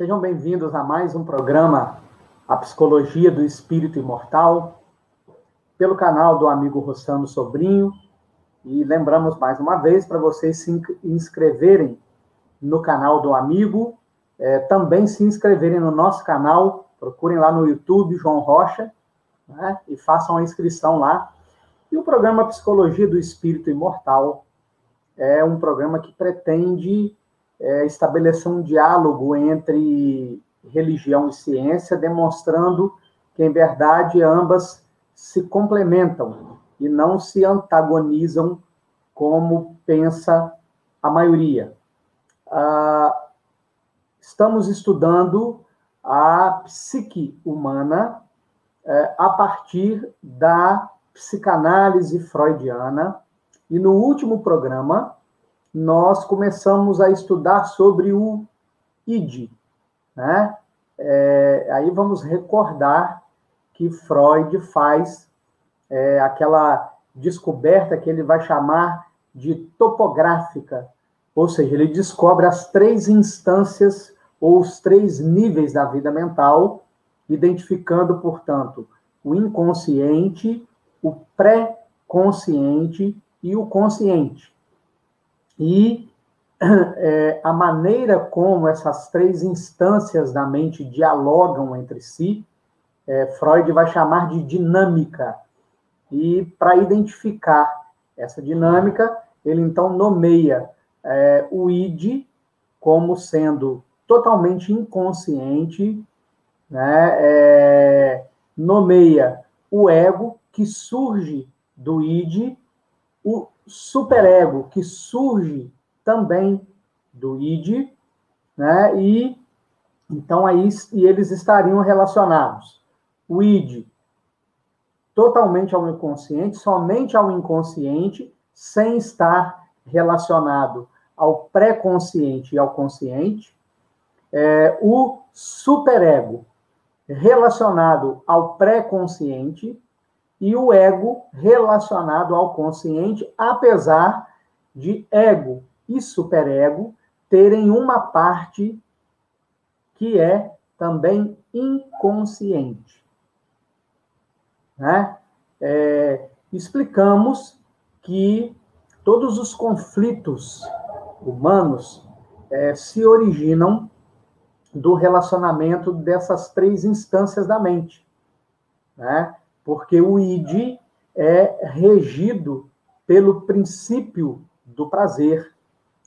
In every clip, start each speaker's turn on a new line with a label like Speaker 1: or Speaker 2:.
Speaker 1: Sejam bem-vindos a mais um programa A Psicologia do Espírito Imortal, pelo canal do amigo Rossano Sobrinho. E lembramos mais uma vez para vocês se inscreverem no canal do amigo, também se inscreverem no nosso canal, procurem lá no YouTube João Rocha, né, e façam a inscrição lá. E o programa Psicologia do Espírito Imortal é um programa que pretende estabelecer um diálogo entre religião e ciência, demonstrando que, em verdade, ambas se complementam e não se antagonizam como pensa a maioria. Estamos estudando a psique humana a partir da psicanálise freudiana, e no último programa nós começamos a estudar sobre o id, né? Aí vamos recordar que Freud faz aquela descoberta que ele vai chamar de topográfica, ou seja, ele descobre as 3 instâncias ou os 3 níveis da vida mental, identificando, portanto, o inconsciente, o pré-consciente e o consciente. E a maneira como essas 3 instâncias da mente dialogam entre si, Freud vai chamar de dinâmica. E para identificar essa dinâmica, ele então nomeia o id como sendo totalmente inconsciente, né? Nomeia o ego, que surge do id, o superego, que surge também do id, né? E então aí eles estariam relacionados. O id totalmente ao inconsciente, somente ao inconsciente, sem estar relacionado ao pré-consciente e ao consciente. O superego relacionado ao pré-consciente e o ego relacionado ao consciente, apesar de ego e superego terem uma parte que é também inconsciente. Né? Explicamos que todos os conflitos humanos se originam do relacionamento dessas 3 instâncias da mente, né? Porque o id é regido pelo princípio do prazer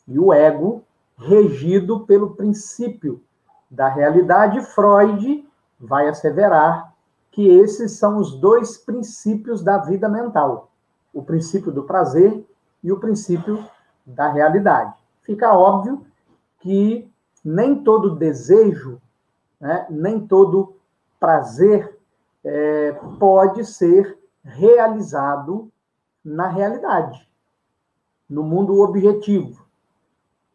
Speaker 1: e o ego regido pelo princípio da realidade. Freud vai asseverar que esses são os 2 princípios da vida mental, o princípio do prazer e o princípio da realidade. Fica óbvio que nem todo desejo, né, nem todo prazer pode ser realizado na realidade, no mundo objetivo,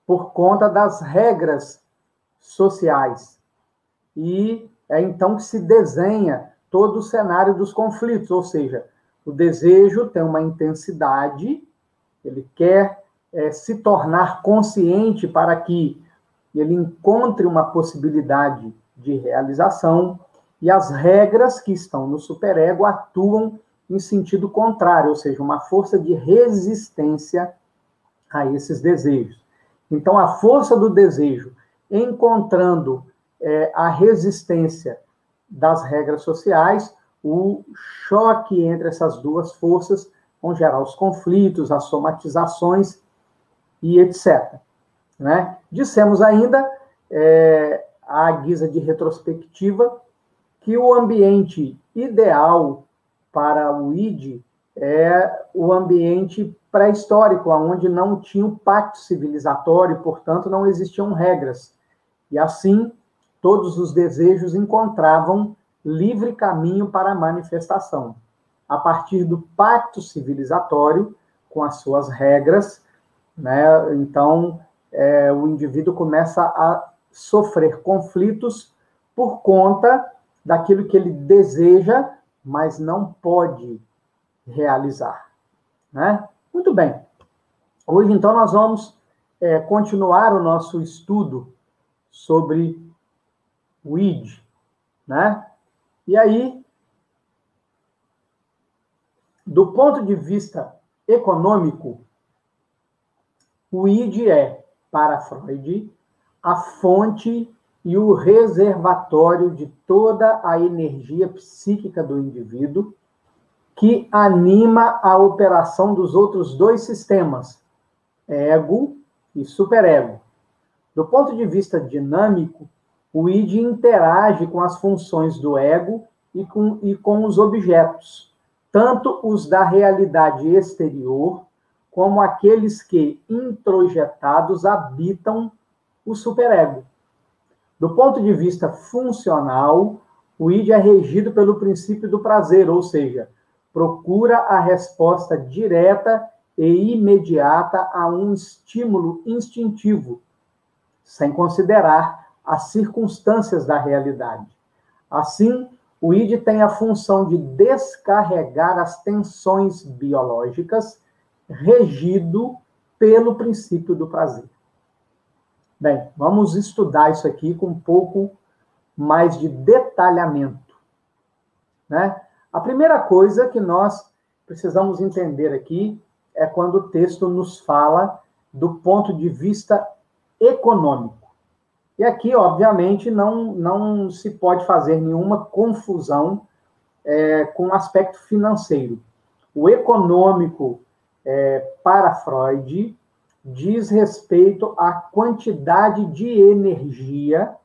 Speaker 1: por conta das regras sociais. E é então que se desenha todo o cenário dos conflitos, ou seja, o desejo tem uma intensidade, ele quer se tornar consciente para que ele encontre uma possibilidade de realização, e as regras que estão no superego atuam em sentido contrário, ou seja, uma força de resistência a esses desejos. Então, a força do desejo, encontrando a resistência das regras sociais, o choque entre essas 2 forças vão gerar os conflitos, as somatizações e etc. Né? Dissemos ainda, à guisa de retrospectiva, que o ambiente ideal para o id é o ambiente pré-histórico, onde não tinha um pacto civilizatório, portanto, não existiam regras. E assim, todos os desejos encontravam livre caminho para a manifestação. A partir do pacto civilizatório, com as suas regras, né, então, o indivíduo começa a sofrer conflitos por conta daquilo que ele deseja, mas não pode realizar. Né? Muito bem. Hoje, então, nós vamos continuar o nosso estudo sobre o id, né? E aí, do ponto de vista econômico, o id é, para Freud, a fonte e o reservatório de toda a energia psíquica do indivíduo que anima a operação dos outros dois sistemas, ego e superego. Do ponto de vista dinâmico, o id interage com as funções do ego e com os objetos, tanto os da realidade exterior, como aqueles que, introjetados, habitam o superego. Do ponto de vista funcional, o id é regido pelo princípio do prazer, ou seja, procura a resposta direta e imediata a um estímulo instintivo, sem considerar as circunstâncias da realidade. Assim, o id tem a função de descarregar as tensões biológicas, regido pelo princípio do prazer. Bem, vamos estudar isso aqui com um pouco mais de detalhamento, né? A primeira coisa que nós precisamos entender aqui é quando o texto nos fala do ponto de vista econômico. E aqui, obviamente, não se pode fazer nenhuma confusão com o aspecto financeiro. O econômico, para Freud, diz respeito à quantidade de energia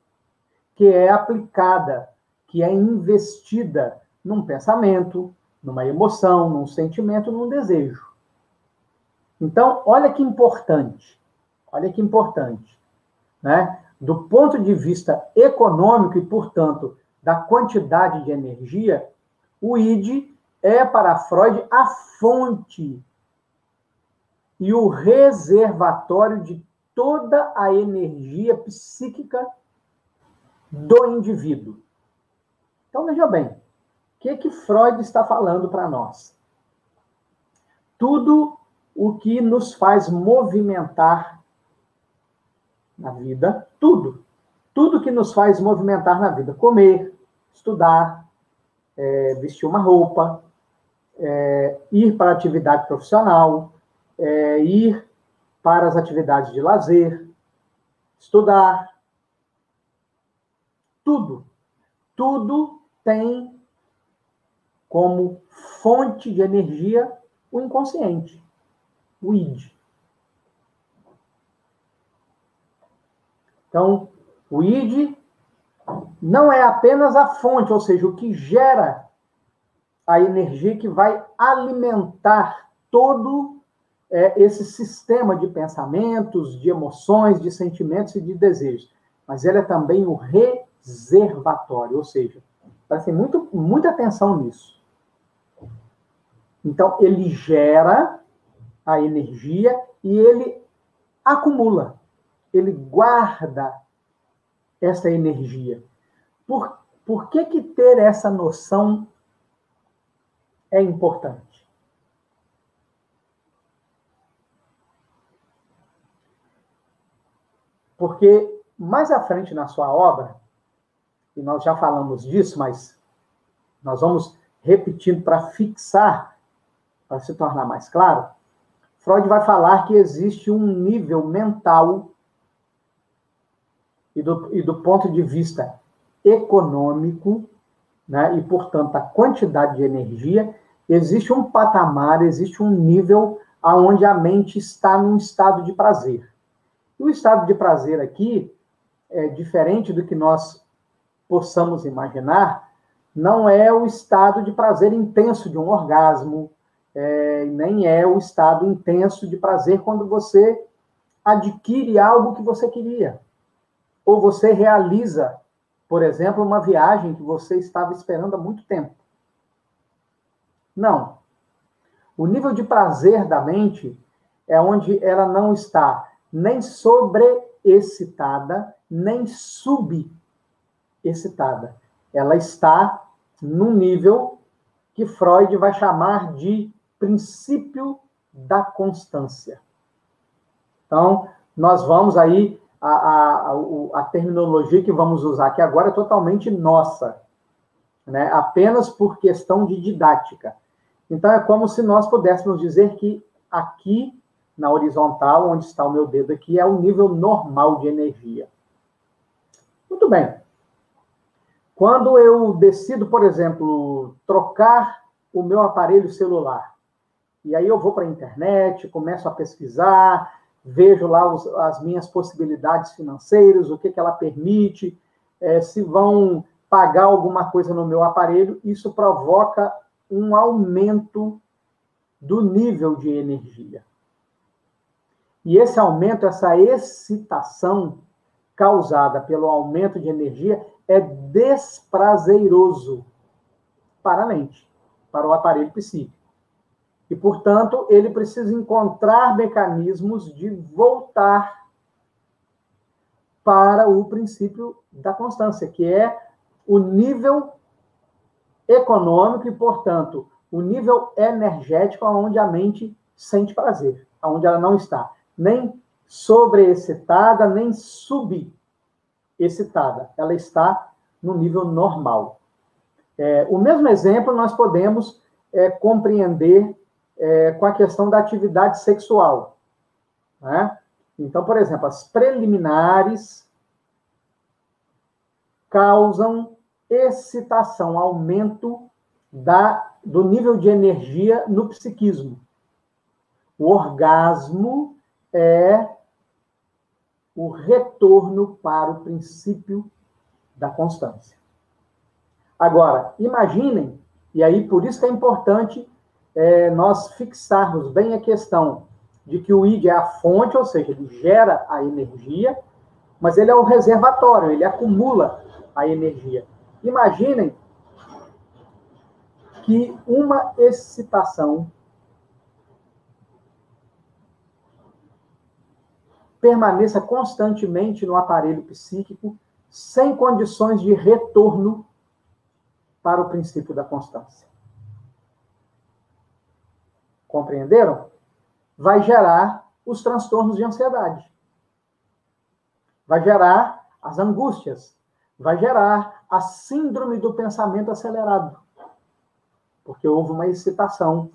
Speaker 1: que é aplicada, que é investida num pensamento, numa emoção, num sentimento, num desejo. Então, olha que importante, né? Do ponto de vista econômico e, portanto, da quantidade de energia, o id é, para Freud, a fonte e o reservatório de toda a energia psíquica do indivíduo. Então, veja bem, o que Freud está falando para nós? Tudo o que nos faz movimentar na vida, tudo que nos faz movimentar na vida, comer, estudar, vestir uma roupa, ir para a atividade profissional, ir para as atividades de lazer, estudar, tudo tem como fonte de energia o inconsciente, o id. Então, o id não é apenas a fonte, ou seja, o que gera a energia que vai alimentar todo esse sistema de pensamentos, de emoções, de sentimentos e de desejos. Mas ele é também o reservatório, ou seja, preste muita atenção nisso. Então, ele gera a energia e ele acumula, ele guarda essa energia. Por que ter essa noção é importante? Porque mais à frente na sua obra, e nós já falamos disso, mas nós vamos repetindo para fixar, para se tornar mais claro, Freud vai falar que existe um nível mental e do ponto de vista econômico, né, e, portanto, a quantidade de energia, existe um patamar, existe um nível onde a mente está num estado de prazer. E o estado de prazer aqui, diferente do que nós possamos imaginar, não é o estado de prazer intenso de um orgasmo, nem é o estado intenso de prazer quando você adquire algo que você queria. Ou você realiza, por exemplo, uma viagem que você estava esperando há muito tempo. Não. O nível de prazer da mente é onde ela não está nem sobreexcitada, nem subexcitada. Ela está num nível que Freud vai chamar de princípio da constância. Então, nós vamos aí a terminologia que vamos usar aqui agora é totalmente nossa, né? Apenas por questão de didática. Então, é como se nós pudéssemos dizer que aqui, na horizontal, onde está o meu dedo aqui, é o nível normal de energia. Muito bem. Quando eu decido, por exemplo, trocar o meu aparelho celular, e aí eu vou para a internet, começo a pesquisar, vejo lá as minhas possibilidades financeiras, o que ela permite, se vão pagar alguma coisa no meu aparelho, isso provoca um aumento do nível de energia. E esse aumento, essa excitação causada pelo aumento de energia é desprazeroso para a mente, para o aparelho psíquico. E, portanto, ele precisa encontrar mecanismos de voltar para o princípio da constância, que é o nível econômico e, portanto, o nível energético onde a mente sente prazer, onde ela não está nem sobreexcitada, nem subexcitada. Ela está no nível normal. O mesmo exemplo nós podemos compreender com a questão da atividade sexual, né? Então, por exemplo, as preliminares causam excitação, aumento do nível de energia no psiquismo. O orgasmo é o retorno para o princípio da constância. Agora, imaginem, e aí por isso que é importante nós fixarmos bem a questão de que o id é a fonte, ou seja, ele gera a energia, mas ele é o reservatório, ele acumula a energia. Imaginem que uma excitação permaneça constantemente no aparelho psíquico, sem condições de retorno para o princípio da constância. Compreenderam? Vai gerar os transtornos de ansiedade. Vai gerar as angústias. Vai gerar a síndrome do pensamento acelerado. Porque houve uma excitação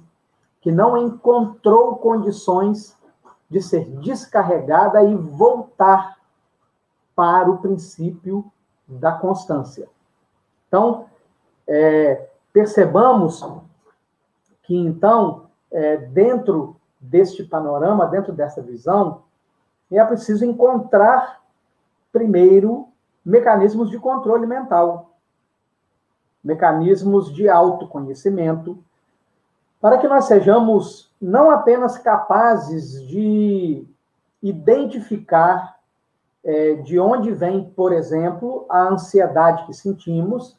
Speaker 1: que não encontrou condições de ser descarregada e voltar para o princípio da constância. Então, percebamos que, então, dentro deste panorama, dentro dessa visão, é preciso encontrar, primeiro, mecanismos de controle mental, mecanismos de autoconhecimento, para que nós sejamos não apenas capazes de identificar de onde vem, por exemplo, a ansiedade que sentimos,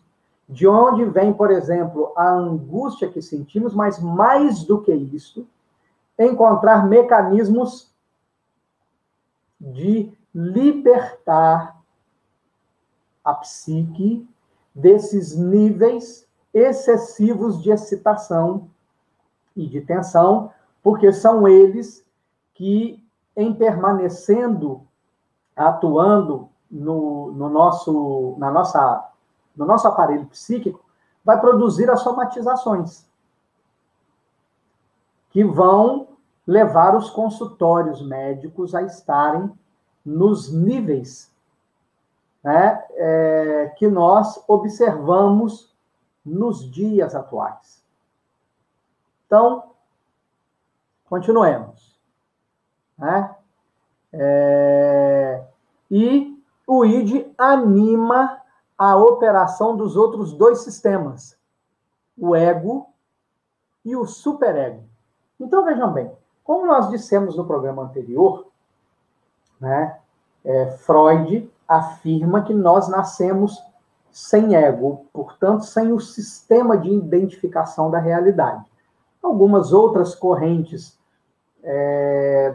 Speaker 1: de onde vem, por exemplo, a angústia que sentimos, mas mais do que isso, encontrar mecanismos de libertar a psique desses níveis excessivos de excitação e de tensão, porque são eles que, em permanecendo, atuando no nosso aparelho psíquico, vai produzir as somatizações, que vão levar os consultórios médicos a estarem nos níveis, né, que nós observamos nos dias atuais. Então, continuemos. Né? E o id anima a operação dos outros dois sistemas, o ego e o superego. Então, vejam bem, como nós dissemos no programa anterior, né, Freud afirma que nós nascemos sem ego, portanto, sem o sistema de identificação da realidade. Algumas outras correntes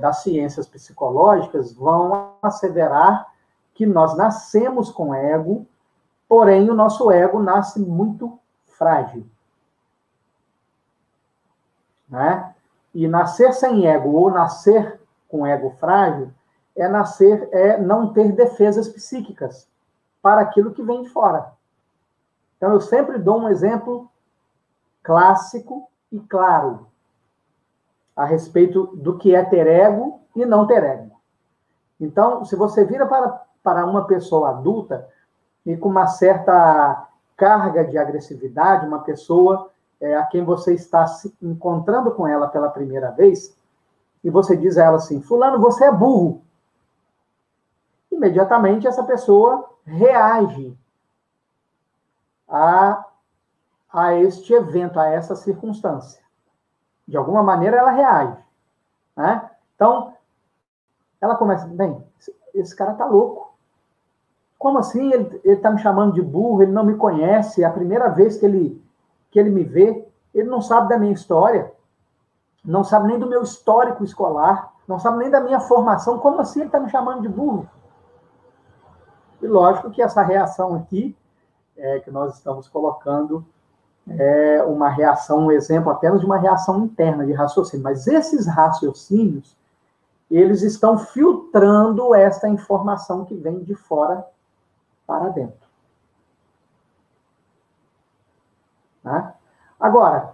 Speaker 1: das ciências psicológicas vão asseverar que nós nascemos com ego, porém o nosso ego nasce muito frágil. Né? E nascer sem ego ou nascer com ego frágil é não ter defesas psíquicas para aquilo que vem de fora. Então, eu sempre dou um exemplo clássico e claro a respeito do que é ter ego e não ter ego. Então, se você vira para uma pessoa adulta e com uma certa carga de agressividade, uma pessoa a quem você está se encontrando com ela pela primeira vez, e você diz a ela assim, fulano, você é burro. Imediatamente essa pessoa reage a este evento, a essa circunstância. De alguma maneira ela reage. Né? Então, ela começa, bem, esse cara tá louco. Como assim ele está me chamando de burro, ele não me conhece, é a primeira vez que ele me vê, ele não sabe da minha história, não sabe nem do meu histórico escolar, não sabe nem da minha formação, como assim ele está me chamando de burro? E lógico que essa reação aqui, que nós estamos colocando, é uma reação, um exemplo apenas de uma reação interna de raciocínio, mas esses raciocínios, eles estão filtrando esta informação que vem de fora para dentro. Tá? Agora,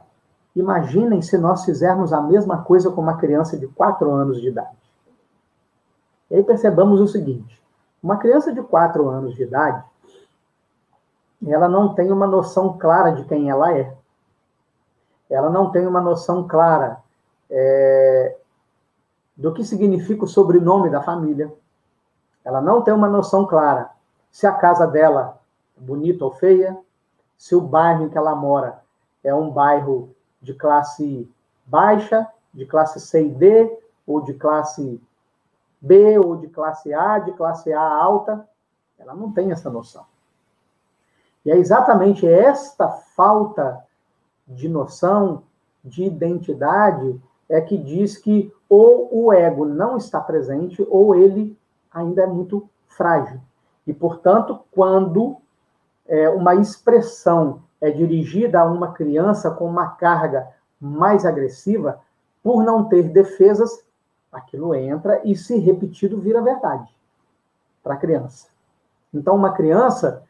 Speaker 1: imaginem se nós fizermos a mesma coisa com uma criança de 4 anos de idade. E aí percebamos o seguinte, uma criança de 4 anos de idade, ela não tem uma noção clara de quem ela é. Ela não tem uma noção clara do que significa o sobrenome da família. Ela não tem uma noção clara se a casa dela é bonita ou feia, se o bairro em que ela mora é um bairro de classe baixa, de classe C e D, ou de classe B, ou de classe A alta. Ela não tem essa noção. E é exatamente esta falta de noção, de identidade, é que diz que ou o ego não está presente, ou ele ainda é muito frágil. E, portanto, quando uma expressão é dirigida a uma criança com uma carga mais agressiva, por não ter defesas, aquilo entra e, se repetido, vira verdade para a criança. Então, uma criança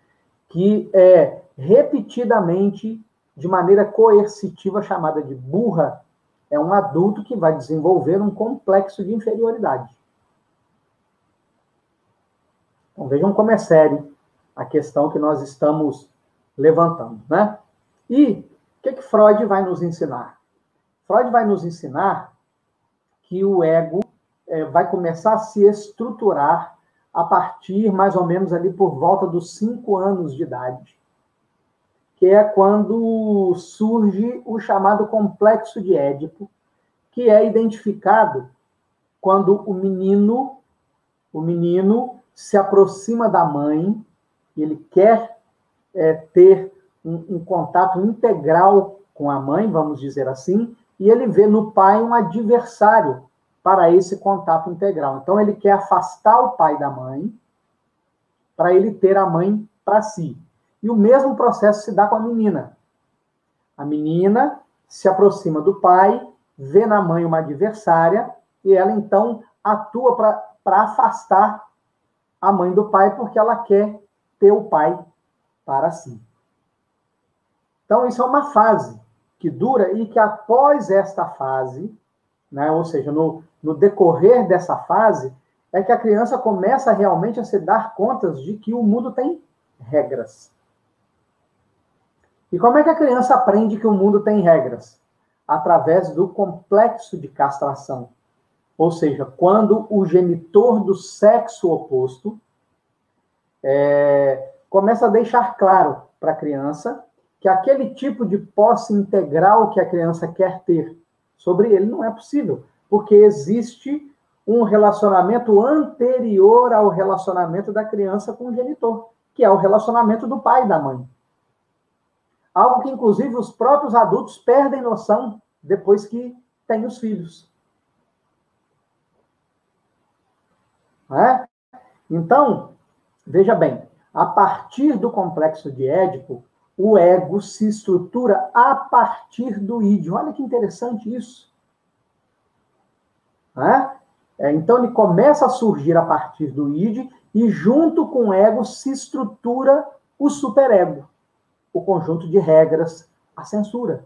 Speaker 1: que é repetidamente, de maneira coercitiva, chamada de burra, é um adulto que vai desenvolver um complexo de inferioridade. Então, vejam como é sério a questão que nós estamos levantando, né? E o que Freud vai nos ensinar? Freud vai nos ensinar que o ego vai começar a se estruturar a partir, mais ou menos, ali por volta dos 5 anos de idade, que é quando surge o chamado complexo de Édipo, que é identificado quando o menino se aproxima da mãe, ele quer ter um contato integral com a mãe, vamos dizer assim, e ele vê no pai um adversário para esse contato integral. Então, ele quer afastar o pai da mãe para ele ter a mãe para si. E o mesmo processo se dá com a menina. A menina se aproxima do pai, vê na mãe uma adversária, e ela, então, atua para afastar a mãe do pai, porque ela quer ter o pai para si. Então, isso é uma fase que dura e que, após esta fase, né, ou seja, no decorrer dessa fase, é que a criança começa realmente a se dar conta de que o mundo tem regras. E como é que a criança aprende que o mundo tem regras? Através do complexo de castração. Ou seja, quando o genitor do sexo oposto começa a deixar claro para a criança que aquele tipo de posse integral que a criança quer ter sobre ele não é possível, porque existe um relacionamento anterior ao relacionamento da criança com o genitor, que é o relacionamento do pai e da mãe. Algo que, inclusive, os próprios adultos perdem noção depois que têm os filhos. Então, veja bem, a partir do complexo de Édipo, o ego se estrutura a partir do ídio. Olha que interessante isso. Então, ele começa a surgir a partir do id, e junto com o ego se estrutura o superego, o conjunto de regras, a censura.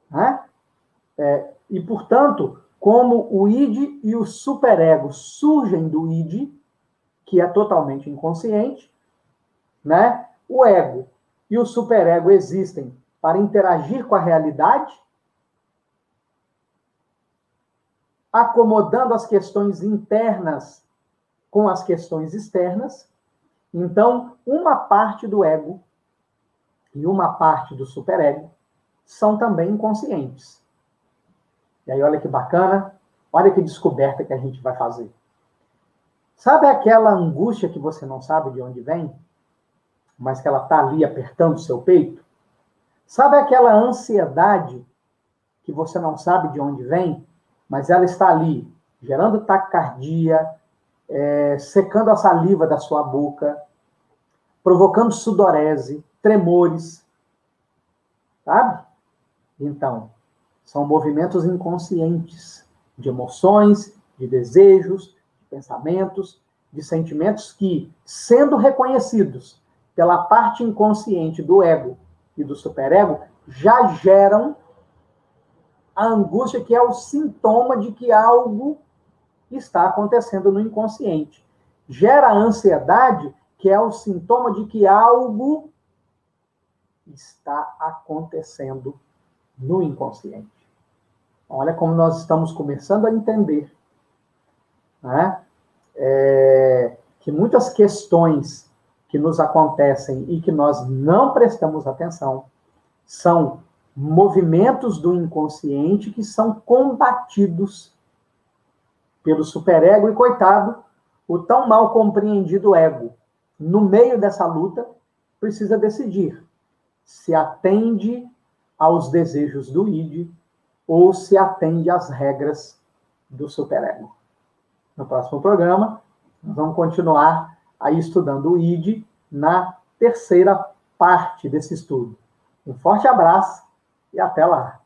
Speaker 1: Né? E, portanto, como o id e o superego surgem do id, que é totalmente inconsciente, né? O ego e o superego existem para interagir com a realidade, acomodando as questões internas com as questões externas. Então, uma parte do ego e uma parte do superego são também inconscientes. E aí, olha que bacana, olha que descoberta que a gente vai fazer. Sabe aquela angústia que você não sabe de onde vem, mas que ela está ali apertando o seu peito? Sabe aquela ansiedade que você não sabe de onde vem, mas ela está ali, gerando taquicardia, secando a saliva da sua boca, provocando sudorese, tremores, sabe? Então, são movimentos inconscientes de emoções, de desejos, de pensamentos, de sentimentos que, sendo reconhecidos pela parte inconsciente do ego e do superego, já geram a angústia, que é o sintoma de que algo está acontecendo no inconsciente. Gera a ansiedade, que é o sintoma de que algo está acontecendo no inconsciente. Olha como nós estamos começando a entender, né? Que muitas questões que nos acontecem e que nós não prestamos atenção são movimentos do inconsciente que são combatidos pelo superego, e, coitado, o tão mal compreendido ego, no meio dessa luta, precisa decidir se atende aos desejos do id ou se atende às regras do superego. No próximo programa, nós vamos continuar aí estudando o id na terceira parte desse estudo. Um forte abraço e até lá!